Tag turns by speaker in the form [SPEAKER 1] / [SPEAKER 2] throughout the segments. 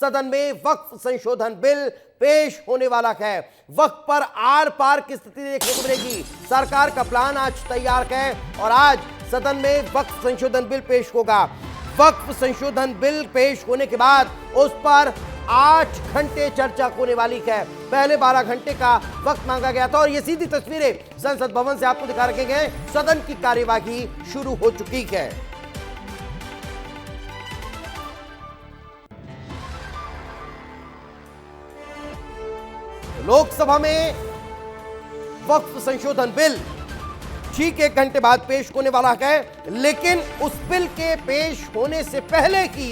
[SPEAKER 1] सदन में वक्फ संशोधन बिल पेश होने वाला है। वक्फ पर आर पार की स्थिति देखने को मिलेगी। सरकार का प्लान आज तैयार है और आज सदन में वक्फ संशोधन बिल पेश होगा। वक्फ संशोधन बिल पेश होने के बाद उस पर 8 घंटे चर्चा होने वाली है। पहले 12 घंटे का वक्त मांगा गया था और ये सीधी तस्वीरें संसद भवन से आपको दिखा रखे गए। सदन की कार्यवाही शुरू हो चुकी है। लोकसभा में वक्फ संशोधन बिल ठीक 1 घंटे बाद पेश होने वाला है, लेकिन उस बिल के पेश होने से पहले ही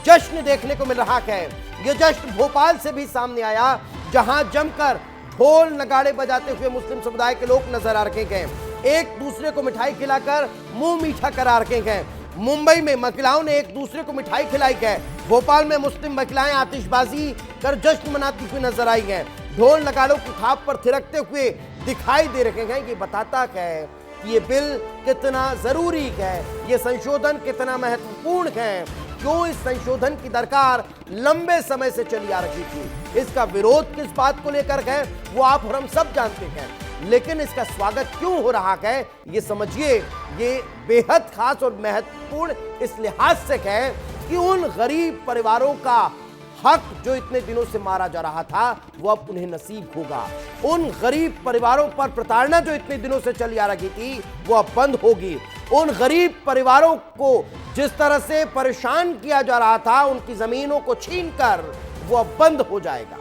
[SPEAKER 1] जश्न देखने को मिल रहा है। यह जश्न भोपाल से भी सामने आया, जहां जमकर ढोल नगाड़े बजाते हुए मुस्लिम समुदाय के लोग नजर आ रखे हैं। एक दूसरे को मिठाई खिलाकर मुंह मीठा करा रखे हैं। मुंबई में महिलाओं ने एक दूसरे को मिठाई खिलाई है। भोपाल में मुस्लिम महिलाएं आतिशबाजी कर जश्न मनाती हुई नजर आई हैं। ढोल नगाड़ों की थाप पर थिरकते हुए दिखाई दे रहे हैं। ये बताता है कि ये बिल कितना जरूरी है, ये संशोधन कितना महत्वपूर्ण है, क्यों इस संशोधन की दरकार लंबे समय से चली आ रही थी। इसका विरोध किस बात को लेकर है वो आप और हम सब जानते हैं, लेकिन इसका स्वागत क्यों हो रहा है ये समझिए। ये बेहद खास और महत्वपूर्ण इस लिहाज से है कि उन गरीब परिवारों का हक जो इतने दिनों से मारा जा रहा था वो अब उन्हें नसीब होगा। उन गरीब परिवारों पर प्रताड़ना जो इतने दिनों से चली आ रही थी वो अब बंद होगी। उन गरीब परिवारों को जिस तरह से परेशान किया जा रहा था, उनकी जमीनों को छीनकर, वो अब बंद हो जाएगा।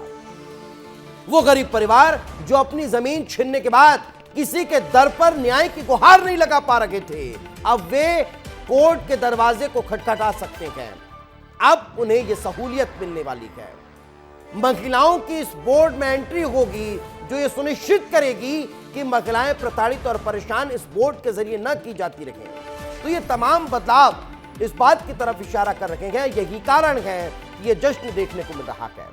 [SPEAKER 1] वो गरीब परिवार जो अपनी जमीन छीनने के बाद किसी के दर पर न्याय की गुहार नहीं लगा पा रहे थे, अब वे कोर्ट के दरवाजे को खटखटा सकते हैं। अब उन्हें यह सहूलियत मिलने वाली है। महिलाओं की इस बोर्ड में एंट्री होगी जो यह सुनिश्चित करेगी कि महिलाएं प्रताड़ित और परेशान इस बोर्ड के जरिए न की जाती रहें। तो ये तमाम बदलाव इस बात की तरफ इशारा कर रहे हैं। यही कारण है कि यह जश्न देखने को मिल रहा है।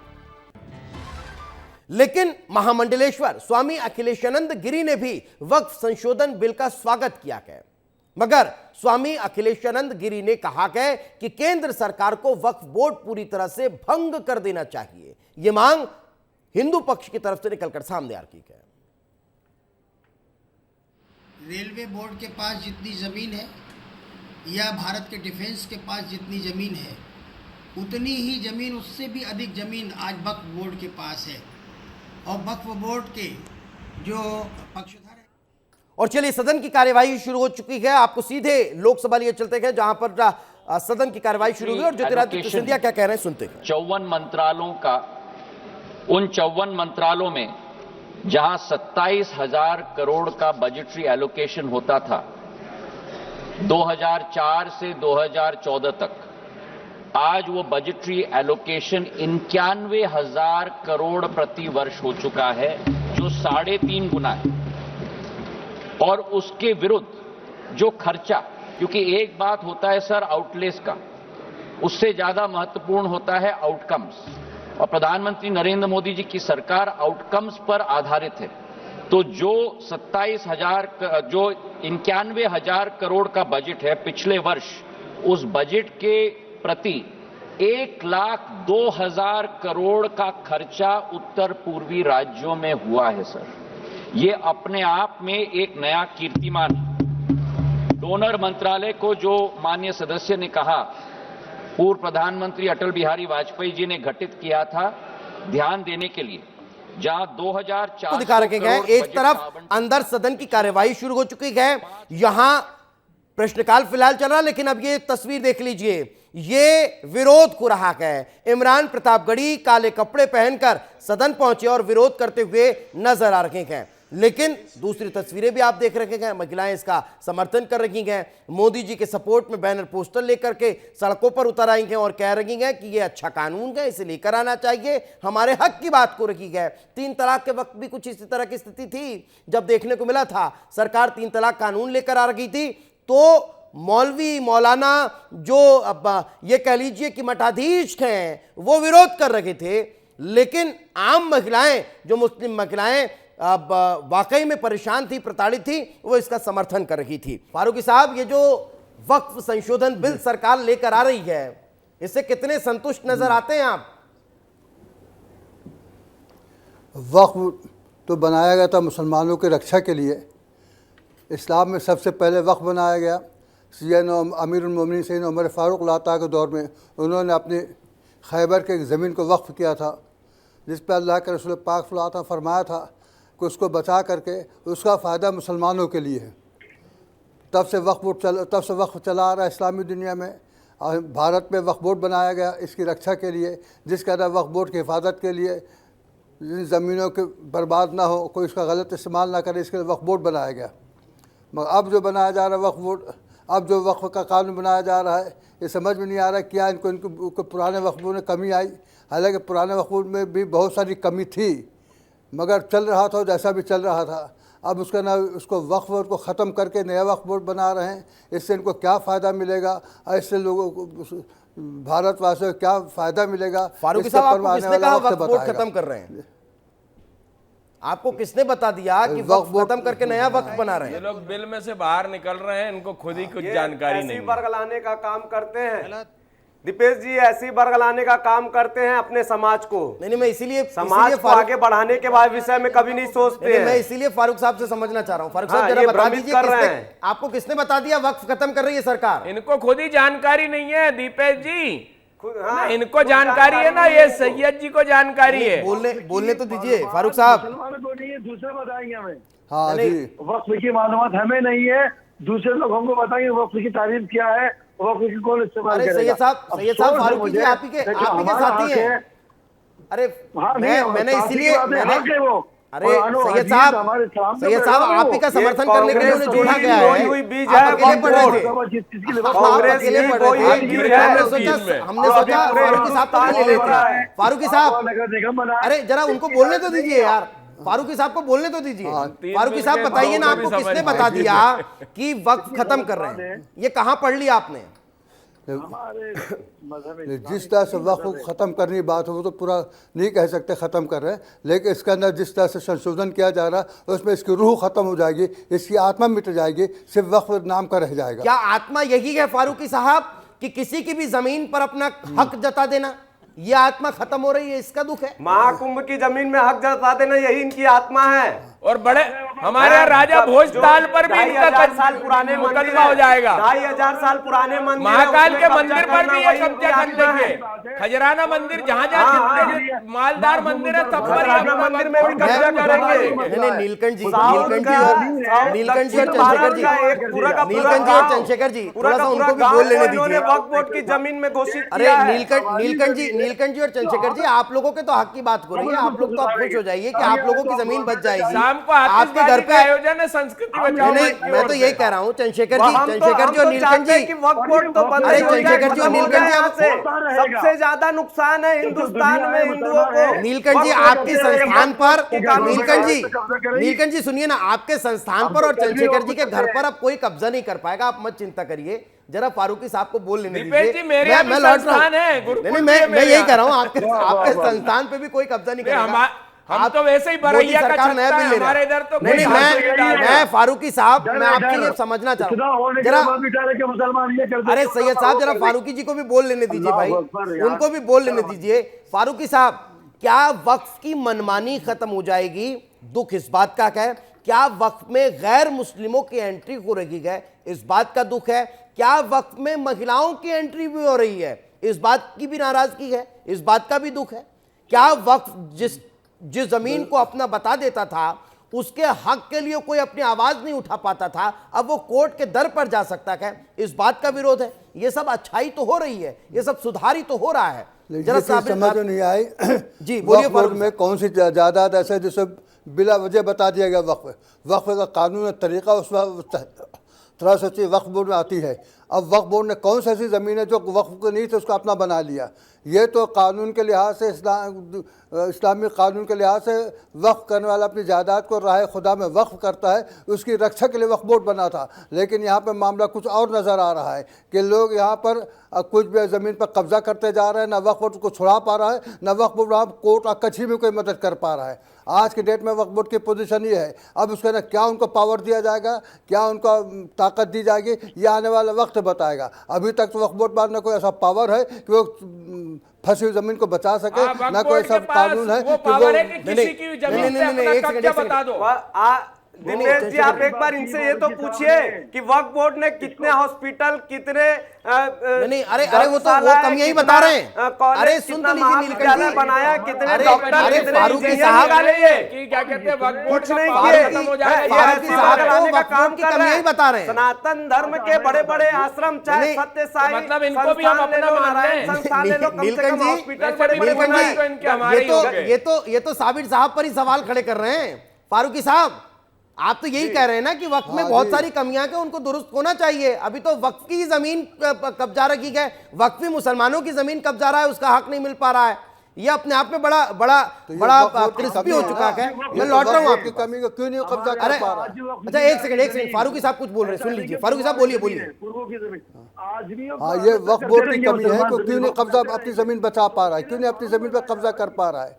[SPEAKER 1] लेकिन महामंडलेश्वर स्वामी अखिलेशानंद गिरी ने भी वक्फ संशोधन बिल का स्वागत किया है, मगर स्वामी अखिलेशानंद गिरी ने कहा है कि केंद्र सरकार को वक्फ बोर्ड पूरी तरह से भंग कर देना चाहिए। यह मांग हिंदू पक्ष की तरफ से निकलकर सामने आ रही है।
[SPEAKER 2] रेलवे बोर्ड के पास जितनी ज़मीन है या भारत के डिफेंस के पास जितनी ज़मीन है, उतनी ही ज़मीन, उससे भी अधिक ज़मीन आज वक्फ बोर्ड के पास है। और वक्फ बोर्ड के जो पक्षधर है।
[SPEAKER 1] और चलिए, सदन की कार्यवाही शुरू हो चुकी है। आपको सीधे लोकसभा लिए चलते हैं जहां पर सदन की कार्यवाही शुरू हुई और ज्योतिरादित्य सिंधिया क्या कह रहे हैं सुनते हैं।
[SPEAKER 3] 54 मंत्रालयों का, उन 54 मंत्रालयों में जहां 27,000 करोड़ का बजटरी एलोकेशन होता था 2004 से 2014 तक, आज वो बजटरी एलोकेशन 91,000 करोड़ प्रति वर्ष हो चुका है, जो 3.5 गुना है। और उसके विरुद्ध जो खर्चा, क्योंकि एक बात होता है सर आउटलेस का, उससे ज्यादा महत्वपूर्ण होता है आउटकम्स, और प्रधानमंत्री नरेंद्र मोदी जी की सरकार आउटकम्स पर आधारित है। तो जो 91,000 करोड़ का बजट है पिछले वर्ष, उस बजट के प्रति 1,02,000 करोड़ का खर्चा उत्तर पूर्वी राज्यों में हुआ है सर। ये अपने आप में एक नया कीर्तिमान है। डोनर मंत्रालय को जो माननीय सदस्य ने कहा, पूर्व प्रधानमंत्री अटल बिहारी वाजपेयी जी ने गठित किया था ध्यान देने के लिए, जहां 2004
[SPEAKER 1] दिखा रखे गए। एक तरफ अंदर सदन की कार्यवाही शुरू हो चुकी है, यहां प्रश्नकाल फिलहाल चल रहा, लेकिन अब ये तस्वीर देख लीजिए, ये विरोध हो रहा है। इमरान प्रतापगढ़ी काले कपड़े पहनकर सदन पहुंचे और विरोध करते हुए नजर आ रहे हैं। लेकिन दूसरी तस्वीरें भी आप देख रहे हैं, महिलाएं इसका समर्थन कर रही हैं। मोदी जी के सपोर्ट में बैनर पोस्टर लेकर के सड़कों पर उतर आई हैं और कह रही हैं कि ये अच्छा कानून है, इसे लेकर आना चाहिए, हमारे हक की बात को रखी है। 3 तलाक के वक्त भी कुछ इसी तरह की स्थिति थी, जब देखने को मिला था सरकार 3 तलाक कानून लेकर आ रही थी, तो मौलवी मौलाना जो अब ये कह लीजिए कि मठाधीश हैं, वो विरोध कर रहे थे। लेकिन आम महिलाएं, जो मुस्लिम महिलाएं अब वाकई में परेशान थी, प्रताड़ित थी, वो इसका समर्थन कर रही थी। फारूकी साहब, ये जो वक्फ संशोधन बिल सरकार लेकर आ रही है, इससे कितने संतुष्ट नजर आते हैं आप?
[SPEAKER 4] वक्फ तो बनाया गया था मुसलमानों की रक्षा के लिए। इस्लाम में सबसे पहले वक्फ बनाया गया सैयदना अमीरुल मोमिनीन सैयदना उमर फ़ारूक अल्लाह के दौर में। उन्होंने अपनी खैबर के एक ज़मीन को वक्फ किया था, जिस पर अल्लाह के रसूल पाक सल्लल्लाहु अलैहि वसल्लम फरमाया था कि उसको बचा करके उसका फ़ायदा मुसलमानों के लिए है। तब से वक्फ चला आ रहा है इस्लामी दुनिया में। और भारत में वक्फ बोर्ड बनाया गया इसकी रक्षा के लिए, जिसका नाम वक्फ बोर्ड की हिफाजत के लिए, जिन ज़मीनों के बर्बाद ना हो, कोई इसका गलत इस्तेमाल ना करे, इसके लिए वक्फ बोर्ड बनाया गया। मगर अब जो बनाया जा रहा है वक्फ बोर्ड, अब जो वक्फ का कानून बनाया जा रहा है, ये समझ में नहीं आ रहा है क्या इनको पुराने वक्फ बोर्ड में कमी आई। हालांकि पुराने वक्फ बोर्ड में भी बहुत सारी कमी थी, मगर चल रहा था जैसा भी चल रहा था। अब उसका ना उसको वक्फ बोर्ड को ख़त्म करके नया वक्फ बोर्ड बना रहे हैं। इससे इनको क्या फ़ायदा मिलेगा और इससे लोगों को, भारतवासियों को क्या फ़ायदा मिलेगा?
[SPEAKER 1] फारूकी साहब, आपको किसने कहा वक्फ बोर्ड खत्म कर रहे हैं? आपको किसने बता दिया कि वक्फ खत्म करके नया वक्फ बना रहे हैं?
[SPEAKER 5] ये लोग बिल में से बाहर निकल रहे हैं, इनको खुद ही कुछ जानकारी नहीं है।
[SPEAKER 6] बरगलाने का काम करते हैं दीपेश जी, ऐसी बरगलाने का काम करते हैं अपने समाज को।
[SPEAKER 1] नहीं, मैं इसीलिए
[SPEAKER 6] समाज को आगे बढ़ाने के बाद विषय में कभी नहीं सोचते हैं।
[SPEAKER 1] मैं इसीलिए फारूक साहब से समझना चाह रहा हूँ। फारूक साहब जरा बता दीजिए, आपको किसने बता दिया वक्फ खत्म कर रही है सरकार?
[SPEAKER 5] इनको खुद ही जानकारी नहीं है दीपेश जी, इनको जानकारी है ना, ये सैयद जी को जानकारी है।
[SPEAKER 1] बोलने तो दीजिए फारूक साहब।
[SPEAKER 7] दूसरे बताएंगे हमें।
[SPEAKER 4] हाँ जी,
[SPEAKER 7] वक्फ की मालूमात हमें नहीं है, दूसरे लोग हमको बताएंगे वक्फ की तारीफ क्या है, वक्फ की कौन इस्तेमाल करेगा।
[SPEAKER 1] सैयद साहब फारूकी जी आप ही के साथी हैं। अरे मैंने इसीलिए अरे सैयद साहब आप ही का समर्थन करने के लिए उन्हें जोड़ा गया है। आप अकेले पढ़ रहे थे, हमने सोचा फारूकी साहब को ले लेते। फारूकी साहब, अरे जरा उनको बोलने तो दीजिए यार, फारूकी साहब को बोलने तो दीजिए। फारूकी साहब बताइए ना, आपको किसने बता दिया कि वक्फ खत्म कर रहे हैं? ये कहाँ पढ़ लिया आपने?
[SPEAKER 4] जिस तरह से वक्फ को ख़त्म करने की बात हो वो तो पूरा नहीं कह सकते ख़त्म कर रहे हैं, लेकिन इसके अंदर जिस तरह से संशोधन किया जा रहा है उसमें इसकी रूह ख़त्म हो जाएगी, इसकी आत्मा मिट जाएगी, सिर्फ वक्फ नाम का रह जाएगा।
[SPEAKER 1] क्या आत्मा यही है फारूकी साहब कि किसी की भी जमीन पर अपना हक जता देना? ये आत्मा खत्म हो रही है, इसका दुख है।
[SPEAKER 6] महाकुंभ की जमीन में हक जता देना यही इनकी आत्मा है।
[SPEAKER 5] और बड़े हमारे राजा भोजताल पर भी इनका
[SPEAKER 6] साल पुराने
[SPEAKER 5] मुकदमा हो जाएगा।
[SPEAKER 6] 2500 साल पुराने मंदिर,
[SPEAKER 5] महाकाल के मंदिर पर भी ये कब्जा कर लेंगे। खजराना मंदिर जहाँ जितने मालदार मंदिर है सब पर
[SPEAKER 6] मंदिर में भी कब्जा करेंगे।
[SPEAKER 1] नीलकंठ जी और चंद्रशेखर जी थोड़ा सा उनको भी बोल लेने दीजिए।
[SPEAKER 6] वक्फ बोर्ड की जमीन में घोषित।
[SPEAKER 1] अरे नीलकंठ जी और चंद्रशेखर जी, आप लोगों के तो हक की बात हो रही है। आप लोग तो आप खुश हो जाइए कि आप लोगों की जमीन बच जाएगी।
[SPEAKER 5] आपके घर पे आयोजन है संस्कृति बचाओ।
[SPEAKER 1] नहीं, मैं तो यही कह रहा हूँ चंद्रशेखर जी और नीलकंठ जी,
[SPEAKER 6] वक्फ बोर्ड तो बंद।
[SPEAKER 1] अरे चंद्रशेखर जी और नीलकंठ जी,
[SPEAKER 6] सबसे ज्यादा नुकसान है हिंदुस्तान में हिंदुओं को।
[SPEAKER 1] नीलकंठ जी आपके संस्थान पर, नीलकंठ जी सुनिए ना, आपके संस्थान पर और चंद्रशेखर जी के घर पर अब कोई कब्जा नहीं कर पाएगा, आप मत चिंता करिए। जरा फारूकी साहब को बोल लेने दीजिए। मैं लौट रहा हूँ। मैं यही कह रहा हूँ, आपके संस्थान पे भी कोई कब्जा नहीं करेगा।
[SPEAKER 5] हम तो वैसे ही बरैया का
[SPEAKER 1] सरकार नया बिल ले
[SPEAKER 5] हमारे इधर तो
[SPEAKER 1] नहीं, मैं फारूकी साहब, मैं आपके लिए समझना चाह रहा हूँ जरा। अरे सैयद साहब जरा फारूकी जी को भी बोल लेने दीजिए भाई, उनको भी बोल लेने दीजिए। फारूकी साहब, क्या वक्फ की मनमानी खत्म हो जाएगी? दुख इस बात का है। क्या वक्फ में गैर मुस्लिमों की एंट्री हो रही है? इस बात का दुख है। क्या वक्फ में महिलाओं की एंट्री भी हो रही है? इस बात की भी नाराजगी है, इस बात का भी दुख है। क्या वक्फ जिस जमीन को अपना बता देता था, उसके हक के लिए कोई अपनी आवाज नहीं उठा पाता था, अब वो कोर्ट के दर पर जा सकता है? इस बात का विरोध है। ये सब अच्छाई तो हो रही है, ये सब सुधारी तो हो रहा है।
[SPEAKER 4] जरा समझ में नहीं आई
[SPEAKER 1] जी बोलिए।
[SPEAKER 4] वक्फ में कौन सी जायदाद ऐसे जिसे बिला वजह बता दिया गया? वक्फ का कानून तरीका उसमें थोड़ा सोचिए वक्फ बोर्ड में आती है। अब वक्फ बोर्ड ने कौन सी ऐसी ज़मीन है जो वक्फ को नहीं थी उसको अपना बना लिया? ये तो कानून के लिहाज से इस्लामी कानून के लिहाज से वक्फ करने वाला अपनी जायदाद को राह खुदा में वक्फ करता है, उसकी रक्षा के लिए वक्फ बोर्ड बना था। लेकिन यहाँ पर मामला कुछ और नज़र आ रहा है कि लोग यहाँ पर कुछ भी ज़मीन पर कब्जा करते जा रहे हैं, ना वक्फ बोर्ड को छुड़ा पा रहा है, ना वक्फ बोर्ड वहाँ कोर्ट और कचहरी में कोई मदद कर पा रहा है। आज के डेट में वक्फ बोर्ड की पोजीशन ये है। अब उसके अंदर क्या उनको पावर दिया जाएगा, क्या उनको ताकत दी जाएगी, ये आने वाला वक्त बताएगा। अभी तक तो वक्फ बोर्ड पर कोई ऐसा पावर है कि वो फंसी हुई जमीन को बचा सके,
[SPEAKER 5] वक्फ
[SPEAKER 4] ना कोई
[SPEAKER 5] बोर्ड के
[SPEAKER 4] सब
[SPEAKER 5] पास
[SPEAKER 4] कानून है
[SPEAKER 5] वो
[SPEAKER 4] कि
[SPEAKER 5] पावर है
[SPEAKER 4] वो
[SPEAKER 5] कि किसी की जमीन पे अपना
[SPEAKER 1] एक सेकंड,
[SPEAKER 5] कब्जा बता दो।
[SPEAKER 6] दिपेश जी, आप एक बार इनसे ये तो पूछिए कि वक्फ बोर्ड ने कितने हॉस्पिटल, कितने
[SPEAKER 1] नहीं, अरे वो तो वो कमियां ही बता रहे हैं। अरे सुन तो लीजिए नीलकंठ जी,
[SPEAKER 6] बनाया, कितने
[SPEAKER 1] अरे
[SPEAKER 6] डॉक्टर, कितने
[SPEAKER 1] फारूकी
[SPEAKER 6] इंजीनियर
[SPEAKER 1] साहब
[SPEAKER 6] निकाले ये?
[SPEAKER 5] कि क्या कहते हैं वक्फ बोर्ड
[SPEAKER 6] कुछ नहीं
[SPEAKER 5] का
[SPEAKER 6] किए,
[SPEAKER 5] खत्म हो जाएगा, ये
[SPEAKER 1] फारूकी
[SPEAKER 5] ऐसी
[SPEAKER 1] साहब
[SPEAKER 5] बात
[SPEAKER 1] तो
[SPEAKER 5] है।
[SPEAKER 1] वक्फ बोर्ड की कमियां ही बता रहे हैं।
[SPEAKER 6] सनातन धर्म के बड़े बड़े आश्रम, चाहे
[SPEAKER 1] नहीं,
[SPEAKER 6] सत्य साई
[SPEAKER 5] मतलब इनको भी हम
[SPEAKER 6] संस्थान ले
[SPEAKER 5] अपना
[SPEAKER 6] लो,
[SPEAKER 5] मान रहे हैं।
[SPEAKER 6] नारायण संस्थान ले लो, कम से
[SPEAKER 1] नीलकंठ
[SPEAKER 6] कम
[SPEAKER 1] जी,
[SPEAKER 6] हॉस्पिटल
[SPEAKER 5] वैसे भी
[SPEAKER 6] बड़े
[SPEAKER 5] नीलकंठ
[SPEAKER 6] बड़े
[SPEAKER 5] जी, तो इनके हमारे ही होंगे।
[SPEAKER 1] ये तो साबिर साहब पर ही सवाल खड़े कर रहे हैं। फारूकी साहब, आप तो यही कह रहे हैं ना कि वक्फ में बहुत सारी कमियां हैं, उनको दुरुस्त होना चाहिए। अभी तो वक्फ की जमीन कब्जा रखी गई, वक्फ भी मुसलमानों की जमीन कब्जा रहा है, उसका हक नहीं मिल पा रहा है। ये अपने आप में बड़ा बड़ा बड़ा क्रिस्पी हो चुका है। मैं लौट रहा हूँ आपकी
[SPEAKER 4] कमी को क्यों नहीं कब्जा कर
[SPEAKER 1] अरे
[SPEAKER 4] पा रहा है?
[SPEAKER 1] अच्छा एक सेकंड, फारूकी साहब कुछ बोल रहे हैं, सुन लीजिए। फारूकी साहब बोलिए।
[SPEAKER 4] हाँ, ये वक्फ बोर्ड की कमी है कि क्यों नहीं कब्जा अपनी जमीन बचा पा रहा है, क्यों नहीं अपनी जमीन पर कब्जा कर पा रहा है।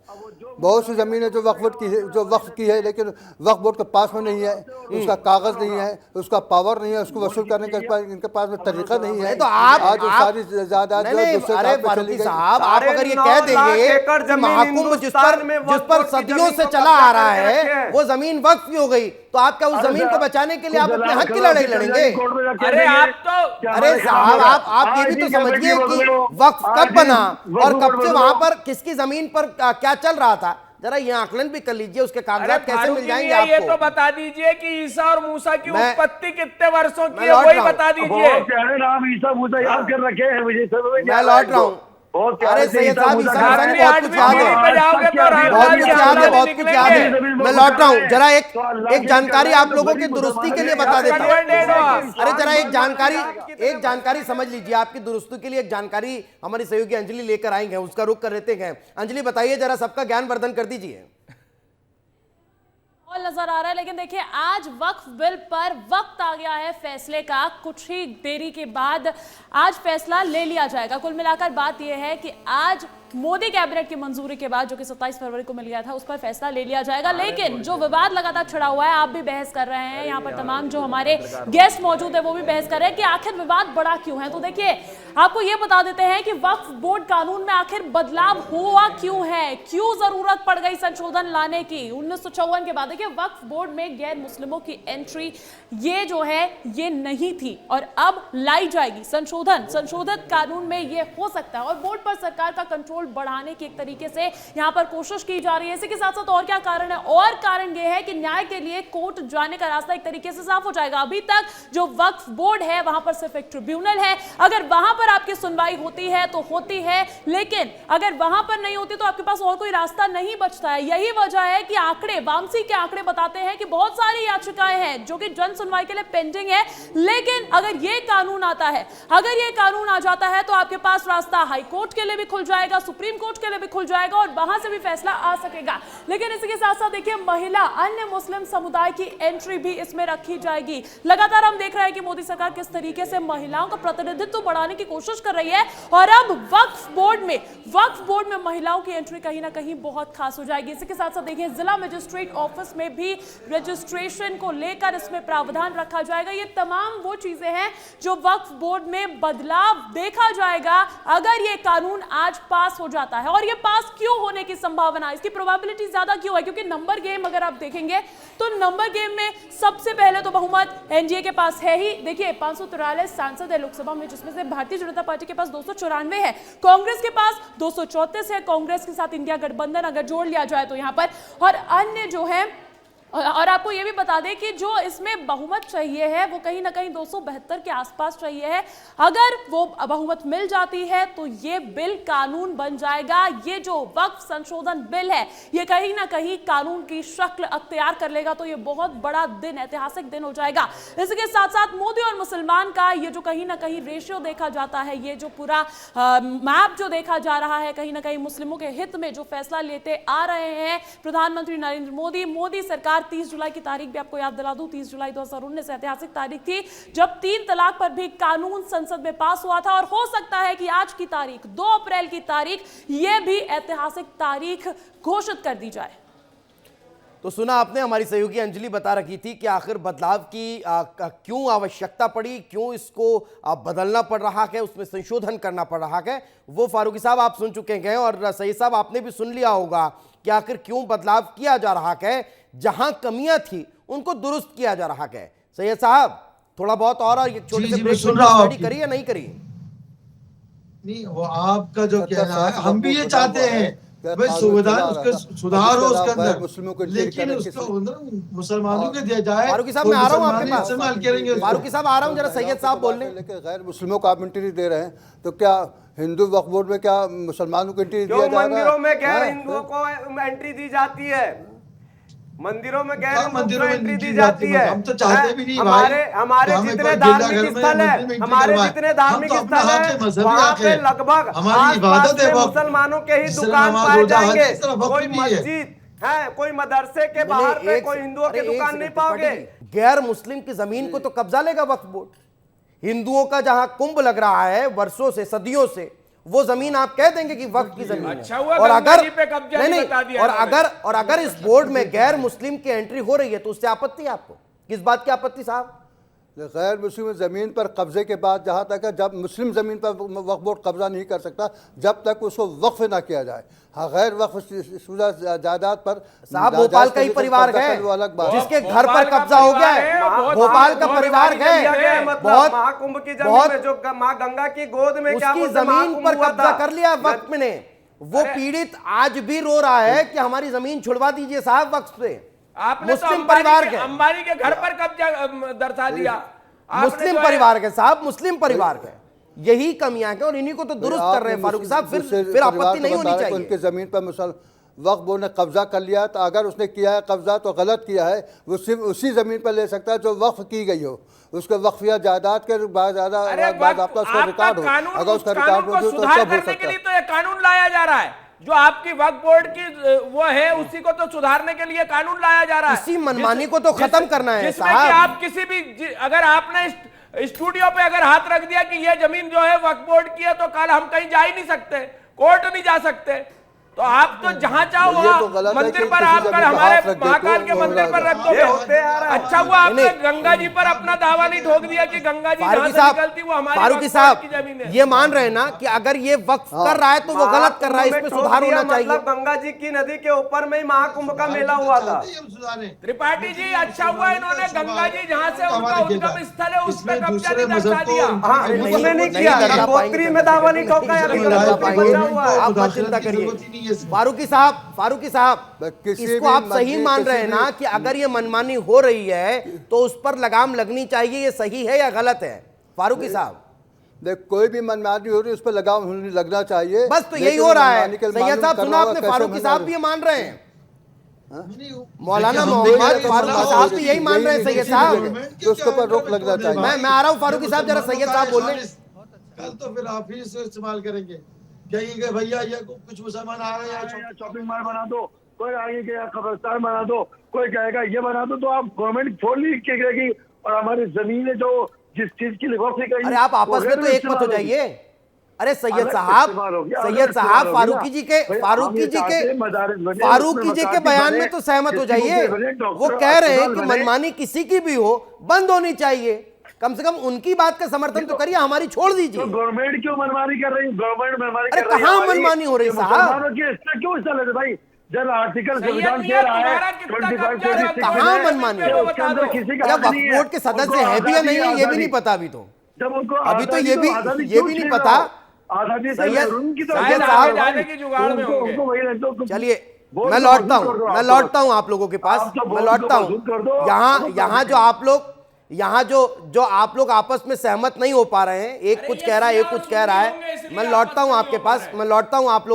[SPEAKER 4] बहुत सी जमीन है जो वक्फ बोर्ड की है, जो वक्फ की है, लेकिन वक्फ बोर्ड के पास में नहीं है, उसका कागज नहीं है, उसका पावर नहीं है, उसको वसूल करने का इनके पास में तरीका नहीं है।
[SPEAKER 1] तो आप
[SPEAKER 4] आज सारी जायदाद
[SPEAKER 1] अरे फारूकी साहब, आप अगर ये कह देंगे महाकुंभ जिस पर सदियों से चला आ रहा है वो जमीन वक्फ की हो गई, तो आप क्या उस जमीन को बचाने के लिए आप अपने हक की लड़ाई लड़ेंगे?
[SPEAKER 5] अरे आप तो,
[SPEAKER 1] अरे साहब, आप ये भी तो समझिए कि वक्फ कब बना और कब से वहां पर किसकी जमीन पर क्या चल रहा था। जरा ये आकलन भी कर लीजिए, उसके कागजात कैसे मिल जाएंगे आपको।
[SPEAKER 5] ये तो बता दीजिए कि ईसा और मूसा की उत्पत्ति कितने वर्षों की है,
[SPEAKER 1] लौट
[SPEAKER 5] वही
[SPEAKER 1] रहा हूं।
[SPEAKER 5] बता दीजिए।
[SPEAKER 7] नाम ईसा मूसा याद कर रखे हैं मुझे सब।
[SPEAKER 1] मैं लौट रहा हूँ। अरे सैयद साहब, ईसा मूसा ने बहुत कुछ याद है, बहुत कुछ याद है, बहुत कुछ याद है। मैं लौट रहा हूँ। जरा एक जानकारी आप लोगों की दुरुस्ती के लिए बता देता हूँ। अरे जरा एक जानकारी समझ लीजिए, आपकी दुरुस्ती के लिए एक जानकारी हमारी सहयोगी अंजलि लेकर आएंगे, उसका रुख कर लेते हैं। अंजलि बताइए, जरा सबका ज्ञान वर्धन कर दीजिए।
[SPEAKER 8] नजर आ रहा है, लेकिन देखिए आज वक्फ बिल पर वक्त आ गया है फैसले का। कुछ ही देरी के बाद आज फैसला ले लिया जाएगा। कुल मिलाकर बात यह है कि आज मोदी कैबिनेट की मंजूरी के बाद, जो कि 27 फरवरी को मिल गया था, उस पर फैसला ले लिया जाएगा। लेकिन जो विवाद लगातार छिड़ा हुआ है, आप भी बहस कर रहे हैं, यहाँ पर तमाम जो हमारे गेस्ट मौजूद है वो भी बहस कर रहे हैं कि आखिर विवाद बड़ा क्यों है। तो देखिए, आपको ये बता देते हैं कि वक्फ बोर्ड कानून में आखिर बदलाव हुआ क्यों है, क्यों जरूरत पड़ गई संशोधन लाने की 1954 के बाद। देखिए, वक्फ बोर्ड में गैर मुस्लिमों की एंट्री ये जो है ये नहीं थी और अब लाई जाएगी। संशोधित कानून में ये हो सकता है और बोर्ड पर सरकार का कंट्रोल बढ़ाने की एक तरीके से यहां पर कोशिश की जा रही है। इसी के साथ साथ और क्या कारण है, और कारण यह है कि न्याय के लिए कोर्ट जाने का रास्ता एक तरीके से साफ हो जाएगा। अभी तक जो वक्फ बोर्ड है वहां पर सिर्फ एक ट्रिब्यूनल है, अगर वहां पर आपकी सुनवाई होती है तो होती है, लेकिन अगर वहां पर नहीं होती तो आपके पास और कोई रास्ता नहीं बचता है। यही वजह है कि आंकड़े, वामसी के आंकड़े बताते हैं कि बहुत सारी याचिकाएं हैं जो कि जन सुनवाई के लिए पेंडिंग है, लेकिन अगर यह कानून आता है, अगर यह कानून आ जाता है तो आपके पास रास्ता हाई कोर्ट के लिए भी खुल जाएगा, सुप्रीम कोर्ट के लिए भी खुल जाएगा और वहां से भी फैसला आ सकेगा। लेकिन इसी के साथ साथ देखिए, महिला, अन्य मुस्लिम समुदाय की एंट्री भी इसमें रखी जाएगी। लगातार हम देख रहे हैं कि मोदी सरकार किस तरीके से महिलाओं का प्रतिनिधित्व बढ़ाने की कोशिश कर रही है और अब वक्फ बोर्ड में महिलाओं की एंट्री कहीं ना कहीं बहुत खास हो जाएगी। इसी के साथ साथ देखिए, जिला मजिस्ट्रेट ऑफिस में भी रजिस्ट्रेशन को लेकर इसमें प्रावधान रखा जाएगा। ये तमाम वो चीजें हैं जो वक्फ बोर्ड में बदलाव देखा जाएगा अगर ये कानून आज पास हो जाता है। और ये पास क्यों होने की संभावना, इसकी प्रोबेबिलिटी ज्यादा क्यों है, क्योंकि नंबर गेम अगर आप देखेंगे तो नंबर गेम में सबसे पहले तो बहुमत एनडीए के पास है ही। देखिए, 543 सांसद है लोकसभा में, जिसमें से भारतीय जनता पार्टी के पास 294 है, कांग्रेस के पास 234 है, कांग्रेस के साथ इंडिया गठबंधन अगर जोड़ लिया जाए तो यहां पर, और अन्य जो है, और आपको यह भी बता दें कि जो इसमें बहुमत चाहिए है वो कहीं ना कहीं 272 के आसपास चाहिए है। अगर वो बहुमत मिल जाती है तो ये बिल कानून बन जाएगा। ये जो वक्फ संशोधन बिल है ये कहीं ना कहीं कानून की शक्ल अख्तियार कर लेगा, तो ये बहुत बड़ा दिन, ऐतिहासिक दिन हो जाएगा। इसके साथ साथ मोदी और मुसलमान का ये जो कहीं ना कहीं रेशियो देखा जाता है, ये जो पूरा मैप जो देखा जा रहा है, कहीं ना कहीं मुस्लिमों के हित में जो फैसला लेते आ रहे हैं प्रधानमंत्री नरेंद्र मोदी सरकार। 30 जुलाई की तारीख भी आपको याद दिला दूं, 30 जुलाई 2019 ऐतिहासिक तारीख थी जब 3 तलाक पर भी कानून संसद में पास हुआ था, और हो सकता है कि आज की तारीख, 2 अप्रैल की तारीख, यह भी ऐतिहासिक तारीख घोषित कर दी जाए।
[SPEAKER 1] तो सुना आपने, हमारी सहयोगी अंजलि बता रखी थी कि आखिर बदलाव की क्यों आवश्यकता पड़ी, क्यों इसको बदलना पड़ रहा है, उसमें संशोधन करना पड़ रहा है। वो फारूकी साहब आप सुन चुके हैं और सैयद साहब आपने भी सुन लिया होगा कि आखिर क्यों बदलाव किया जा रहा है, जहां कमियां थी उनको दुरुस्त किया जा रहा है। सैयद साहब थोड़ा बहुत और एक छोटे से ब्रेक स्टडी करिए, नहीं करिए?
[SPEAKER 9] नहीं, वो आपका जो कहना है, हम भी ये चाहते हैं भाई सुविधा उसके सुधार हो उसके अंदर, लेकिन उसको मुसलमानों के दिया जाए।
[SPEAKER 1] फारूकी साहब मैं आ रहा हूँ आपके पास,
[SPEAKER 9] इस्तेमाल करेंगे।
[SPEAKER 1] फारूकी साहब आ रहा हूँ, जरा सैयद साहब बोल रहे हैं।
[SPEAKER 4] लेकिन गैर मुस्लिमों को आप एंट्री दे रहे हैं, तो क्या हिंदू वक्फ बोर्ड में क्या मुसलमानों को एंट्री दिया जा रहा है?
[SPEAKER 6] मंदिरों में गैर हिंदुओं को एंट्री दी जाती है, मंदिरों में गैर
[SPEAKER 9] मंदिरों में
[SPEAKER 6] एंट्री दी जाती है।
[SPEAKER 9] हम तो चाहते भी नहीं
[SPEAKER 6] हमारे जितने धार्मिक स्थल है, हमारे जितने धार्मिक स्थल है, वहाँ पे लगभग आसपास में मुसलमानों के ही दुकान पाए जाएंगे। कोई मस्जिद है, कोई मदरसे के बाहर पे कोई हिंदुओं की दुकान नहीं पाओगे।
[SPEAKER 1] गैर मुस्लिम की जमीन को तो कब्जा लेगा वक्फ बोर्ड। हिंदुओं का जहां कुंभ लग रहा है वर्षों से, सदियों से, वो जमीन आप कह देंगे कि वक्फ की जमीन
[SPEAKER 5] अच्छा
[SPEAKER 1] है।
[SPEAKER 5] हुआ
[SPEAKER 1] और अगर
[SPEAKER 5] नहीं,
[SPEAKER 1] और अगर इस बोर्ड में गैर मुस्लिम की एंट्री हो रही है तो उससे आपत्ति है आपको? किस बात की आपत्ति साहब?
[SPEAKER 4] गैर मुस्लिम ज़मीन पर कब्जे के बाद, जहाँ तक है जब मुस्लिम ज़मीन पर वक्फ बोर्ड कब्जा नहीं कर सकता जब तक उसको वक्फ ना किया जाए। हाँ, गैर वक्फ शुदा जायदाद पर
[SPEAKER 1] साहब भोपाल का ही परिवार है जिसके घर पर कब्जा हो गया है, भोपाल का परिवार है, बहुत
[SPEAKER 6] महाकुंभ की जमीन में जो माँ गंगा की गोद में क्या
[SPEAKER 1] उसकी जमीन पर कब्जा कर लिया वक्फ ने। वो पीड़ित आज भी रो रहा है कि हमारी जमीन छुड़वा दीजिए साहब वक्फ से।
[SPEAKER 5] आपने
[SPEAKER 1] मुस्लिम परिवार के,
[SPEAKER 5] अंबानी के घर पर कब्जा दर्शा दिया।
[SPEAKER 1] मुस्लिम परिवार के साहब, मुस्लिम परिवार के यही कमियां हैं और इन्हीं को तो दुरुस्त कर रहे हैं फारूकी साहब। फिर आपत्ति नहीं होनी चाहिए।
[SPEAKER 4] उनके जमीन पर वक्फ बोर्ड ने कब्जा कर लिया, तो अगर उसने किया है कब्जा तो गलत किया है। वो सिर्फ उसी जमीन पर ले सकता है जो वक्फ की गई हो, उसके वक्फिया जायदाद के बाद आपका उसका रिकॉर्ड हो। अगर उसका रिकॉर्ड हो तो
[SPEAKER 5] सुधार करने के लिए तो ये कानून लाया जा रहा है। जो आपकी वक्फ बोर्ड की वो है उसी को तो सुधारने के लिए कानून लाया जा रहा है।
[SPEAKER 1] इसी मनमानी को तो खत्म करना है
[SPEAKER 5] जिसमें कि आप किसी भी, अगर आपने स्टूडियो पे अगर हाथ रख दिया कि ये जमीन जो है वक्फ बोर्ड की है तो कल हम कहीं जा ही नहीं सकते, कोर्ट नहीं जा सकते। तो आप तो जहां चाहो वहां मंदिर पर आप कर हमारे महाकाल के मंदिर पर रख दोगे। अच्छा हुआ आपने गंगा जी पर अपना दावा नहीं ठोक दिया कि गंगा जी जहां से निकलती वो हमारी
[SPEAKER 1] फारूकी साहब ये मान रहे हैं ना कि अगर ये वक्फ कर रहा है तो वो गलत कर रहा है, इसमें सुधार होना चाहिए।
[SPEAKER 6] मतलब गंगा जी की नदी के ऊपर में ही महाकुंभ का मेला हुआ था।
[SPEAKER 5] त्रिपाठी जी अच्छा हुआ इन्होंने गंगा जी जहां से उनका उद्गम स्थल है उस पर कब्जा नहीं दर्शा दिया।
[SPEAKER 6] उसने नहीं किया, गंगोत्री में दावा नहीं ठोका,
[SPEAKER 1] आप मत चिंता करिए। फारूकी साहब इसको आप सही मान रहे हैं ना कि अगर ये मनमानी हो रही है तो उस पर लगाम लगनी चाहिए, ये सही है या गलत है? फारूकी साहब
[SPEAKER 4] देख, कोई भी मनमानी हो रही है उस पर लगाम लगना चाहिए,
[SPEAKER 1] बस तो यही हो रहा है। सैयद साहब सुना आपने, फारूकी साहब भी ये मान रहे हैं, मौलाना मोहम्मद फारूकी साहब तो यही मान रहे हैं। सैयद साहब
[SPEAKER 4] तो उसके ऊपर रोक लगना चाहिए।
[SPEAKER 1] मैं आ रहा हूँ फारूकी साहब, जरा सैयद साहब बोल रहे हैं।
[SPEAKER 9] कल तो फिर आप ही इसे इस्तेमाल करेंगे कहेंगे भैया ये कुछ मुसलमान आ रहे हैं
[SPEAKER 7] शॉपिंग मॉल बना दो, कोई आएंगे या कब्रिस्तान बना दो, कोई कहेगा ये बना दो। तो आप गवर्नमेंट छोड़ लीजिएगी और हमारी जमीनें जो जिस चीज की लिफाफे करी,
[SPEAKER 1] अरे आप आपस में तो एक मत हो जाइए। अरे सैयद साहब फारूकी जी के बयान में तो सहमत हो जाइए। वो कह रहे हैं कि मनमानी किसी की भी हो बंद होनी चाहिए, कम से कम उनकी बात का समर्थन तो करिए, हमारी छोड़ दीजिए।
[SPEAKER 7] गवर्नमेंट क्यों मनमानी कर रही है? गवर्नमेंट मनमानी
[SPEAKER 1] अरे कहाँ मनमानी हो रही है साहब?
[SPEAKER 7] क्यों हिस्सा लेते भाई? जब आर्टिकल संविधान कह रहा है 25
[SPEAKER 1] कहाँ मनमानी है? वक्फ बोर्ड के सदस्य है भी या नहीं है ये भी नहीं पता अभी तो।
[SPEAKER 7] जब उनको
[SPEAKER 1] अभी तो ये भी नहीं पता। चलिए मैं लौटता हूँ आप लोगों के पास, मैं लौटता हूँ। यहाँ जो आप लोग आपस में सहमत नहीं हो पा रहे हैं, एक कुछ कह रहा है एक कुछ कह रहा है। मैं लौटता हूं आपके पास, मैं लौटता हूं आप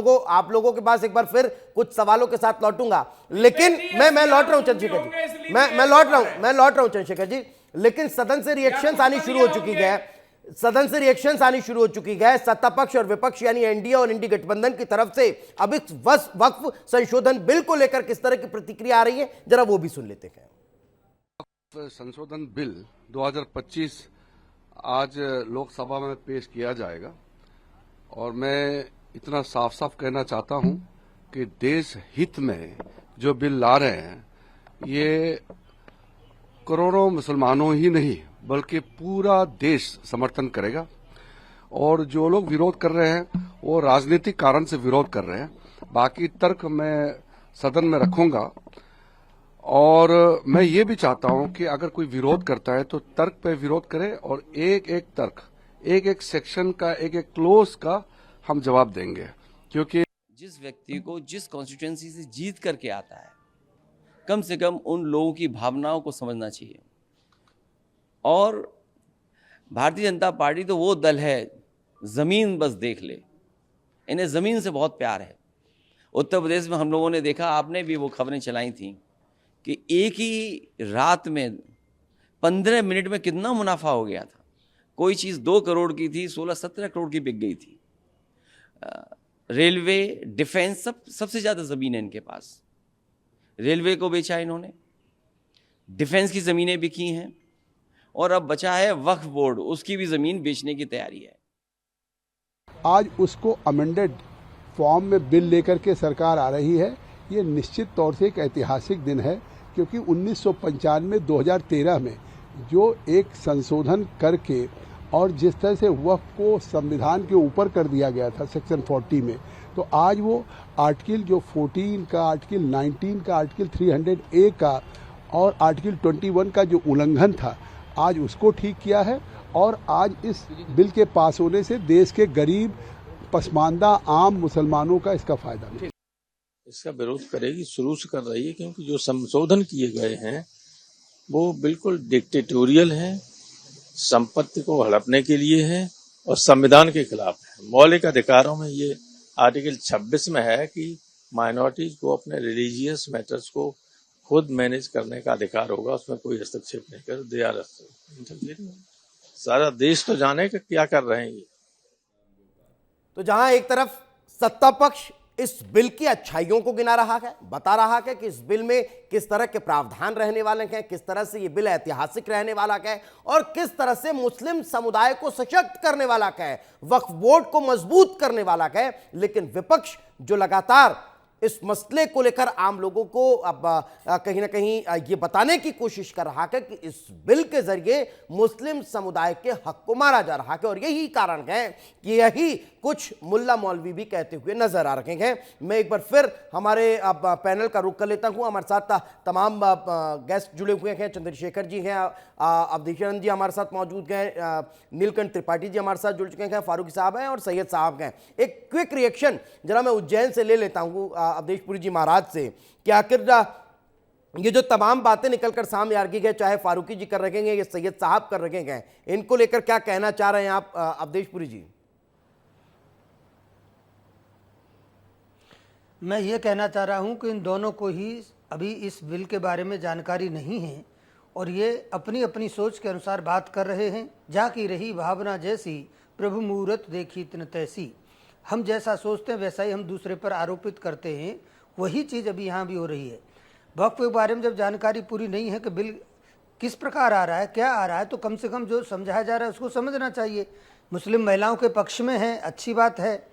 [SPEAKER 1] लोगों के पास एक बार फिर कुछ सवालों के साथ लौटूंगा। लेकिन मैं लौट रहा हूं चंद्रशेखर जी, मैं लौट रहा हूं चंद्रशेखर जी। लेकिन सदन से रिएक्शंस आनी शुरू हो चुकी है, सत्ता पक्ष और विपक्ष यानी एनडीए और इंडी गठबंधन की तरफ से अब इस वक्फ संशोधन बिल को लेकर किस तरह की प्रतिक्रिया आ रही है, जरा वो भी सुन लेते हैं।
[SPEAKER 10] संशोधन बिल 2025 आज लोकसभा में पेश किया जाएगा और मैं इतना साफ साफ कहना चाहता हूं कि देश हित में जो बिल ला रहे हैं ये करोड़ों मुसलमानों ही नहीं बल्कि पूरा देश समर्थन करेगा। और जो लोग विरोध कर रहे हैं वो राजनीतिक कारण से विरोध कर रहे हैं। बाकी तर्क मैं सदन में रखूंगा और मैं ये भी चाहता हूं कि अगर कोई विरोध करता है तो तर्क पे विरोध करे और एक एक तर्क, एक एक सेक्शन का, एक एक क्लोज का हम जवाब देंगे। क्योंकि
[SPEAKER 11] जिस व्यक्ति को जिस कॉन्स्टिट्यूएंसी से जीत करके आता है, कम से कम उन लोगों की भावनाओं को समझना चाहिए। और भारतीय जनता पार्टी तो वो दल है, जमीन बस देख ले, इन्हें जमीन से बहुत प्यार है। उत्तर प्रदेश में हम लोगों ने देखा, आपने भी वो खबरें चलाई थी कि एक ही रात में 15 मिनट में कितना मुनाफा हो गया था। कोई चीज़ 2 करोड़ की थी, 16-17 करोड़ की बिक गई थी। रेलवे, डिफेंस, सबसे ज़्यादा ज़मीन है इनके पास। रेलवे को बेचा इन्होंने, डिफेंस की ज़मीनें बिकी हैं और अब बचा है वक्फ बोर्ड, उसकी भी ज़मीन बेचने की तैयारी है।
[SPEAKER 12] आज उसको अमेंडेड फॉर्म में बिल लेकर के सरकार आ रही है। ये निश्चित तौर से एक ऐतिहासिक दिन है, क्योंकि 1995-2013 में जो एक संशोधन करके और जिस तरह से वक्फ को संविधान के ऊपर कर दिया गया था सेक्शन 40 में, तो आज वो आर्टिकल जो 14 का, आर्टिकल 19 का, आर्टिकल 300A का और आर्टिकल 21 का जो उल्लंघन था, आज उसको ठीक किया है। और आज इस बिल के पास होने से देश के गरीब, पसमानदा, आम मुसलमानों का इसका फायदा मिलेगा।
[SPEAKER 13] इसका विरोध करेगी, शुरू से कर रही है, क्योंकि जो संशोधन किए गए हैं वो बिल्कुल डिक्टेटोरियल हैं, संपत्ति को हड़पने के लिए है और संविधान के खिलाफ है। मौलिक अधिकारों में ये आर्टिकल 26 में है कि माइनॉरिटीज को अपने रिलीजियस मैटर्स को खुद मैनेज करने का अधिकार होगा, उसमें कोई हस्तक्षेप नहीं कर। दे आर सारा देश तो जाने का क्या कर रहे हैं ये।
[SPEAKER 1] तो जहां एक तरफ सत्ता पक्ष इस बिल की अच्छाइयों को गिना रहा है, बता रहा है कि इस बिल में किस तरह के प्रावधान रहने वाले हैं, किस तरह से ये बिल ऐतिहासिक रहने वाला है और किस तरह से मुस्लिम समुदाय को सशक्त करने वाला है, वक्फ बोर्ड को मजबूत करने वाला है। लेकिन विपक्ष जो लगातार इस मसले को लेकर आम लोगों को अब कहीं ना कहीं ये बताने की कोशिश कर रहा है कि इस बिल के जरिए मुस्लिम समुदाय के हक को मारा जा रहा है और यही कारण है कि यही कुछ मुल्ला मौलवी भी कहते हुए नजर आ रहे हैं। मैं एक बार फिर हमारे अब पैनल का रुख कर लेता हूं। हमारे साथ तमाम गेस्ट जुड़े हुए हैं। चंद्रशेखर जी हैं, अवधेशानंद जी हमारे साथ मौजूद हैं, नीलकंठ त्रिपाठी जी हमारे साथ जुड़ चुके हैं, फारूकी साहब हैं और सैयद साहब हैं। एक क्विक रिएक्शन जरा मैं उज्जैन से ले लेता हूं, अवधेशपुरी जी महाराज से, कि आखिर ये जो तमाम बातें निकलकर सामने आ रही है, चाहे फारूकी जी कर रहे हैं या सैयद साहब कर रहे हैं, इनको लेकर क्या कहना चाह रहे हैं आप अवधेशपुरी जी?
[SPEAKER 14] मैं ये कहना चाह रहा हूं कि इन दोनों को ही अभी इस बिल के बारे में जानकारी नहीं है और ये अपनी अपनी सोच के अनुसार बात कर रहे हैं। जा की रही भावना जैसी, प्रभु मूरत देखी तिन तैसी। हम जैसा सोचते हैं वैसा ही हम दूसरे पर आरोपित करते हैं, वही चीज़ अभी यहाँ भी हो रही है। वक्फ के बारे में जब जानकारी पूरी नहीं है कि बिल किस प्रकार आ रहा है, क्या आ रहा है, तो कम से कम जो समझाया जा रहा है उसको समझना चाहिए। मुस्लिम महिलाओं के पक्ष में है, अच्छी बात है,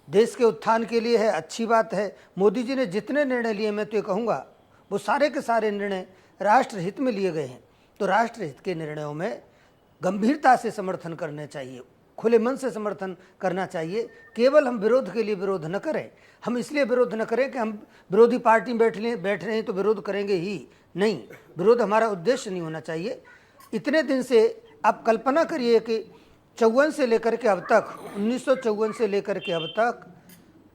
[SPEAKER 14] देश के उत्थान के लिए है, अच्छी बात है। मोदी जी ने जितने निर्णय लिए, मैं तो ये कहूँगा वो सारे के सारे निर्णय राष्ट्रहित में लिए गए हैं। तो राष्ट्रहित के निर्णयों में गंभीरता से समर्थन करने चाहिए, खुले मन से समर्थन करना चाहिए। केवल हम विरोध के लिए विरोध न करें, हम इसलिए विरोध न करें कि हम विरोधी पार्टी में बैठ रहे हैं तो विरोध करेंगे ही नहीं। विरोध हमारा उद्देश्य नहीं होना चाहिए। इतने दिन से आप कल्पना करिए कि 54 से लेकर के अब तक, 1954 से लेकर के अब तक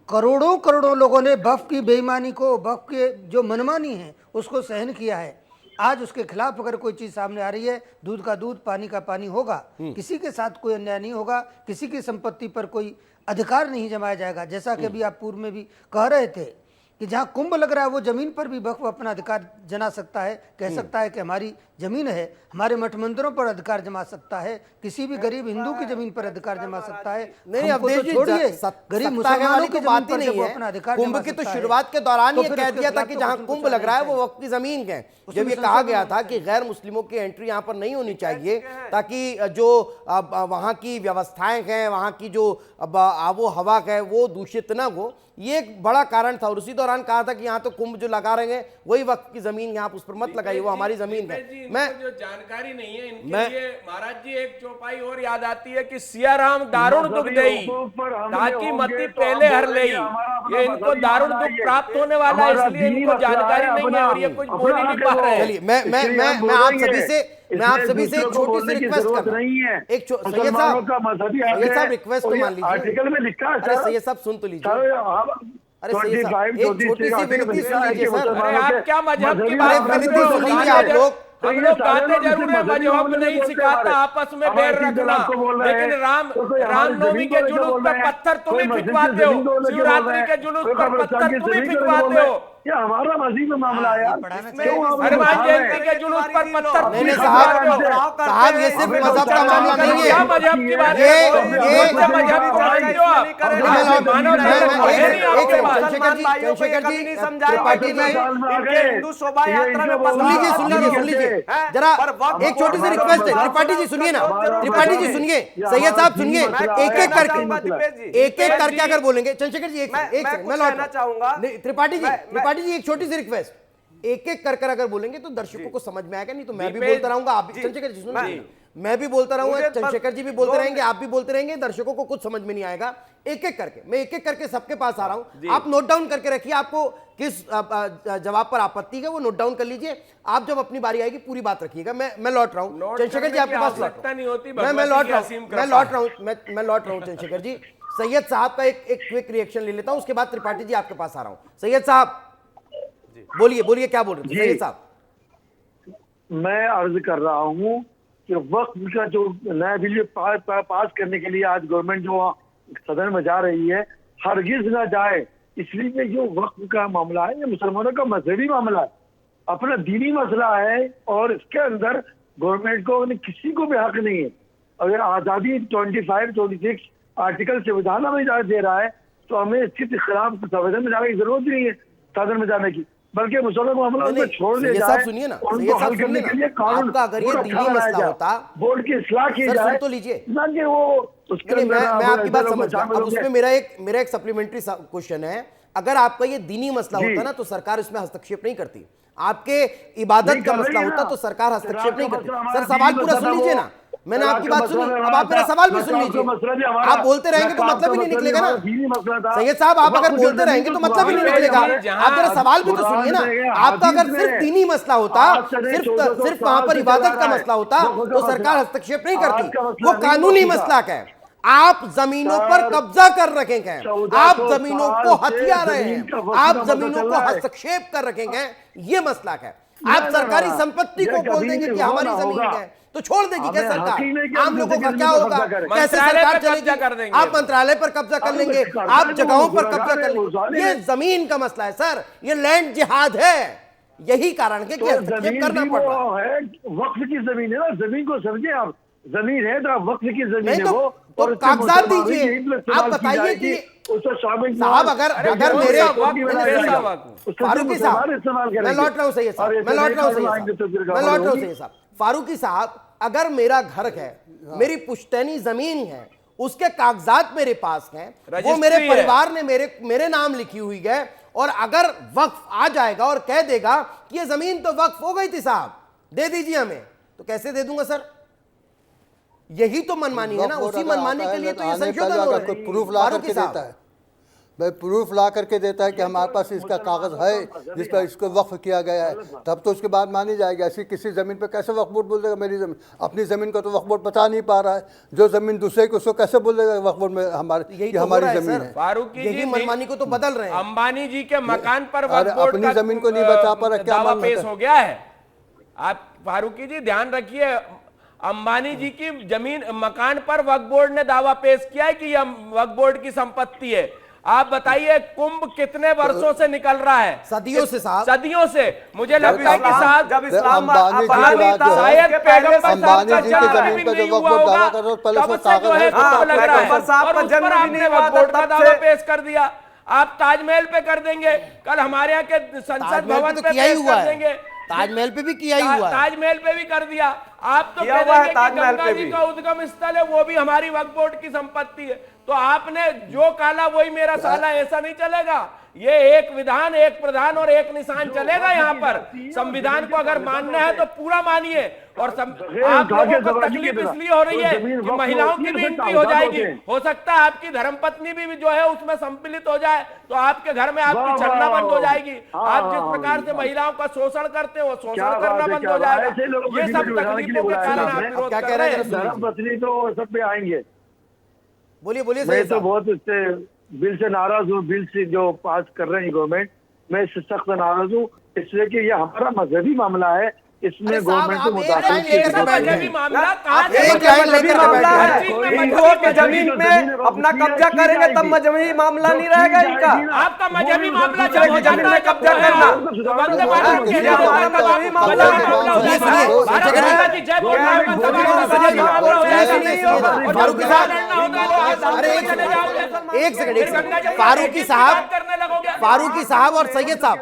[SPEAKER 14] करोड़ों करोड़ों लोगों ने वक्फ की बेईमानी को, वक्फ के जो मनमानी है उसको सहन किया है। आज उसके खिलाफ अगर कोई चीज सामने आ रही है, दूध का दूध पानी का पानी होगा। किसी के साथ कोई अन्याय नहीं होगा, किसी की संपत्ति पर कोई अधिकार नहीं जमाया जाएगा। जैसा कि अभी आप पूर्व में भी कह रहे थे कि जहाँ कुंभ लग रहा है वो जमीन पर भी वक्फ अपना अधिकार जना सकता है, कह सकता है कि हमारी जमीन है, हमारे मठ मंदिरों पर अधिकार जमा सकता है, किसी भी गरीब हिंदू की जमीन पर अधिकार जमा सकता है।
[SPEAKER 1] नहीं, छोड़िए, गरीब मुसलमानों की बात ही नहीं है। कुंभ की तो शुरुआत के दौरान ये कह दिया था कि जहाँ कुंभ लग रहा है वो वक्फ की जमीन है। जब ये कहा गया था कि गैर मुस्लिमों की एंट्री यहाँ पर नहीं होनी चाहिए ताकि जो वहाँ की व्यवस्थाएं हैं, वहाँ की जो आबो हवा है वो दूषित न हो, ये एक बड़ा कारण था। और उसी दौरान कहा था कि यहाँ तो कुंभ जो लगा रहे हैं वही वक्त की जमीन, यहाँ उस पर मत लगाइए, वो हमारी जमीन है। मैं
[SPEAKER 5] जो जानकारी नहीं है इनके लिए महाराज जी एक चौपाई और याद आती है कि सियाराम दारुण दुख देई ताकि मती पहले हर ले। ये इनको दारुण दुख प्राप्त होने वाला है, इसलिए इनको जानकारी नहीं है और ये कुछ बोल ही नहीं पा रहे हैं।
[SPEAKER 1] चलिए मैं आप सभी से एक छोटी सी रिक्वेस्ट कर रहा हूं। एक सैयद साहब रिक्वेस्ट तो मान लीजिए,
[SPEAKER 7] आर्टिकल में लिखा है।
[SPEAKER 1] अरे सैयद साहब सुन तो लीजिए, अरे सैयद साहब एक छोटी सी विनती सुन लीजिए सर।
[SPEAKER 5] अरे आप क्या मजहब की बात
[SPEAKER 1] विनती सुन लीजिए आप लोग।
[SPEAKER 5] हम लोग गाते जरूर है, मजहब नहीं सिखाता आपस में बैर रखना, लेकिन रामनवमी के जुलूस पर पत्थर तुम ही फिकवाते हो, शिवरात्रि के जुलूस पर पत्थर तुम ही फिकवाते हो।
[SPEAKER 7] ये हमारा मजीद मामला है यार।
[SPEAKER 5] हनुमान जयंती के जुलूस पर पत्थर
[SPEAKER 1] नहीं साहब ये सिर्फ मजहब का मामला नहीं है।
[SPEAKER 5] क्या मजहब की बात है? ये मजहब
[SPEAKER 1] सुन लीजिए जरा, एक छोटी सी रिक्वेस्ट है। त्रिपाठी जी सुनिए ना, त्रिपाठी जी सुनिए, सैयद साहब सुनिए, एक एक करके अगर बोलेंगे। चंद्रशेखर जी एक मैं लौटना चाहूंगा। त्रिपाठी जी एक छोटी सी रिक्वेस्ट, एक एक कर अगर बोलेंगे तो दर्शकों को समझ में आएगा, नहीं तो मैं भी बोलता रहूंगा, आप भी। चंद्रशेखर जी सुनिए, मैं भी बोलता रहूंगा, चंद्रशेखर जी भी बोलते रहेंगे, आप भी बोलते रहेंगे, दर्शकों को कुछ समझ में नहीं आएगा। एक एक करके मैं एक एक करके सबके पास आ रहा हूं, आप नोट डाउन करके रखिए, आपको किस जवाब पर आपत्ति है वो नोट डाउन कर लीजिए। आप जब अपनी बारी आएगी पूरी बात रखिएगा। मैं लौट रहा हूं चंद्रशेखर जी, आपके पास मैं लौट रहा हूं चंद्रशेखर जी। सैयद साहब का एक क्विक रिएक्शन ले लेता हूं, उसके बाद त्रिपाठी जी आपके पास आ रहा हूं। सैयद साहब बोलिए क्या बोल रहे थे सैयद साहब?
[SPEAKER 7] मैं अर्ज कर रहा हूं कि वक्त का जो नया बिल पास करने के लिए आज गवर्नमेंट जो सदन में जा रही है, हरगिज ना जाए, इसलिए जो वक्त का मामला है ये मुसलमानों का मजहबी मामला है, अपना दीनी मसला है, और इसके अंदर गवर्नमेंट को किसी को भी हक नहीं है। अगर आज़ादी 25-26 आर्टिकल संविधान हमें इजाजत दे रहा है तो हमें इसके खिलाफ संविधान में जाने की जरूरत नहीं है, सदन में जाने की, बल्कि मुसलमान मामला उनको छोड़ दिया जाए।
[SPEAKER 1] सुनिए ना,
[SPEAKER 7] उनको हल करने के लिए कानून
[SPEAKER 1] आपका अगर ये दीनी मसला होता,
[SPEAKER 7] बोर्ड की इस्लाह की जाए
[SPEAKER 1] तो लीजिए
[SPEAKER 7] ना कि वो उसके
[SPEAKER 1] मैं आपकी बात समझ गया। अब उसमें मेरा एक सप्लीमेंट्री क्वेश्चन है, अगर आपका ये दीनी मसला होता ना तो सरकार इसमें हस्तक्षेप नहीं करती। आपके इबादत का मसला होता तो सरकार हस्तक्षेप नहीं करती। सर सवाल पूरा सुन लीजिए ना, मैंने आपकी बात सुनी, अब आप मेरा सवाल भी सुन लीजिए। आप बोलते रहेंगे तो मतलब ही नहीं निकलेगा ना सैयद साहब, आप अगर बोलते रहेंगे तो मतलब ही नहीं निकलेगा। आप मेरा सवाल भी तो सुनिए ना। आपका अगर सिर्फ दीनी मसला होता, सिर्फ वहां पर इबादत का मसला होता तो सरकार हस्तक्षेप नहीं करती। वो कानूनी मसला का है, आप जमीनों पर कब्जा कर रखेंगे, आप जमीनों को हथिया रहे हैं, आप जमीनों को हस्तक्षेप कर रखेंगे, ये मसला है। आप सरकारी संपत्ति को बोल देंगे कि हमारी जमीन है तो छोड़ देगी क्या सरकार? आम लोगों का क्या होगा? कैसे सरकार चलेगी? आप मंत्रालय पर कब्जा कर लेंगे, आप जगहों पर कब्जा कर लेंगे। ये जमीन का मसला है सर, ये लैंड जिहाद है। यही कारण है कि हस्तक्षेप करना पड़ रहा है।
[SPEAKER 7] वक्फ की जमीन है ना, जमीन को समझे आप, जमीन है तो वक्फ की जमीन है वो,
[SPEAKER 1] तो कागजात दीजिए। आप बताइए कि साहब अगर मेरे फारूकी साहब, मैं लौट रहा हूं सही साहब, मैं लौट रहा हूं सही साहब, फारूकी साहब, अगर मेरा घर है, मेरी पुश्तैनी जमीन है, उसके कागजात मेरे पास हैं, वो मेरे परिवार ने मेरे नाम लिखी हुई है, और अगर वक्फ आ जाएगा और कह देगा कि ये जमीन तो वक्फ हो गई थी साहब, दे दीजिए हमें, तो कैसे दे दूंगा सर? यही तो मनमानी है ना। उसी मनमानी के लिए तो ये संशोधन हो रहा है।
[SPEAKER 4] प्रूफ ला करके देता है भाई, प्रूफ ला करके देता है कि हमारे पास इसका कागज है जिस पर इसको वक्फ किया गया है, तब तो उसके बाद मानी जाएगी। ऐसी किसी जमीन पे कैसे वक्फ बोर्ड बोल देगा मेरी जमीन? अपनी जमीन को तो वक्फ बोर्ड बता नहीं पा रहा है, जो जमीन दूसरे को उसको कैसे बोल देगा वक्फ बोर्ड में हमारी हमारी जमीन है?
[SPEAKER 5] फारूकी
[SPEAKER 1] जी मनमानी को तो बदल रहे हैं।
[SPEAKER 5] अंबानी जी के मकान पर
[SPEAKER 4] अपनी जमीन को नहीं बचा पा रहा, क्या
[SPEAKER 5] पेश हो गया है? आप फारूकी जी ध्यान रखिए, अंबानी जी की जमीन मकान पर वक्फ बोर्ड ने दावा पेश किया है कि यह वक्फ बोर्ड की संपत्ति है। आप बताइए कुंभ कितने वर्षों से निकल रहा है?
[SPEAKER 1] सदियों से साहब,
[SPEAKER 5] सदियों से। मुझे लगता है कि साहब
[SPEAKER 6] जब इस्लाम
[SPEAKER 5] शायद पैगंबर साहब का जन्म भी नहीं हुआ होगा, तब से जो है कुंभ लग रहा है, और उस पर आपने वक्फ बोर्ड का दावा पेश कर दिया। आप ताजमहल पे कर देंगे, कल हमारे यहाँ के संसद भवन पे पेश कर देंगे,
[SPEAKER 1] ताजमहल पे भी किया ही हुआ है,
[SPEAKER 5] ताजमहल पे भी कर दिया। आप तो कह देंगे कि गंगा जी का उद्गम स्थल है, वो भी हमारी वक्फ बोर्ड की संपत्ति है। तो आपने जो काला वही मेरा साला, ऐसा नहीं चलेगा। ये एक विधान, एक प्रधान और एक निशान चलेगा यहाँ पर। संविधान को अगर मानना है तो पूरा मानिए। और आप लोगों को तकलीफ इसलिए हो रही है कि महिलाओं की भी एंट्री हो जाएगी। हो सकता है आपकी धर्मपत्नी भी जो है उसमें सम्मिलित हो जाए, तो आपके घर में आपकी छलना बंद हो जाएगी। आप जिस प्रकार से महिलाओं का शोषण करते हो, शोषण करना बंद हो जाएगा। ये सब तकलीफों के कारण आप विरोध कर रहे हैं।
[SPEAKER 7] धर्मपत्नी तो सब पे आएंगे।
[SPEAKER 1] बोलिए बोलिए।
[SPEAKER 7] मैं तो बहुत इससे बिल से नाराज हूँ, बिल से जो पास कर रहे हैं गवर्नमेंट, मैं इससे सख्त नाराज हूँ, इसलिए कि ये हमारा मजहबी मामला है, इसमें गवर्नमेंट को मुताबिक
[SPEAKER 6] हिंदुओं के जमीन पे अपना कब्जा करेंगे तब मजहबी मामला नहीं रहेगा इनका।
[SPEAKER 5] आपका मजहबी मामला जब
[SPEAKER 6] जमीन में कब्जा करना
[SPEAKER 1] एक सेकंड फारूकी साहब और सैयद साहब,